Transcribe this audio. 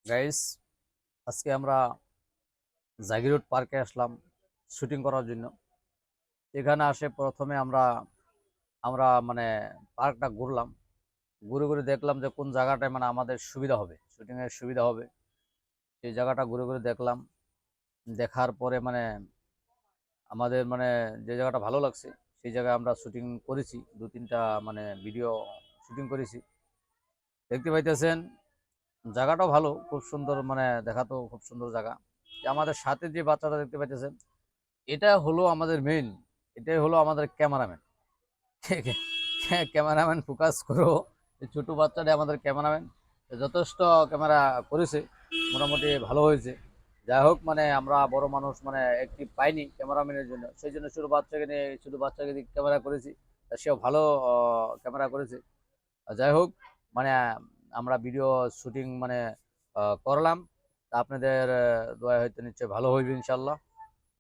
Guys, আজকে আমরা জাগিরোড পার্কে আসলাম শুটিং করার জন্য। এখানে আসে প্রথমে আমরা আমরা মানে পার্কটা ঘুরলাম। ঘুরে ঘুরে দেখলাম যে কোন জায়গাটায় মানে আমাদের সুবিধা হবে, শুটিং এর সুবিধা হবে। সেই জায়গাটা ঘুরে ঘুরে দেখলাম। দেখার পরে মানে আমাদের মানে যে জায়গাটা ভালো লাগছে সেই জায়গায় আমরা শুটিং করেছি। দু তিনটা মানে ভিডিও শুটিং করেছি। দেখতে পাইতেছেন জায়গাটাও ভালো, খুব সুন্দর, মানে দেখাতেও খুব সুন্দর জায়গা। আমাদের সাথে যে বাচ্চাটা দেখতে পাইতেছেন, এটা হলো আমাদের মেইন, এটাই হলো আমাদের ক্যামেরাম্যান। ঠিক আছে? ক্যামেরাম্যান ফোকাস করো। এই ছোট বাচ্চাটা আমাদের ক্যামেরাম্যান, যথেষ্ট ক্যামেরা করেছে, মোটামুটি ভালো হয়েছে। যাই হোক, মানে আমরা বড় মানুষ মানে একটি পাইনি ক্যামেরাম্যানের জন্য, সেই জন্য ছোট বাচ্চাকে দিয়ে ক্যামেরা করেছি। তা সেও ভালো ক্যামেরা করেছে। যাই হোক, মানে আমরা ভিডিও শুটিং মানে করলাম। তা আপনাদের দোয়া হয়তো নিশ্চয়ই ভালো হইবে ইনশাল্লাহ।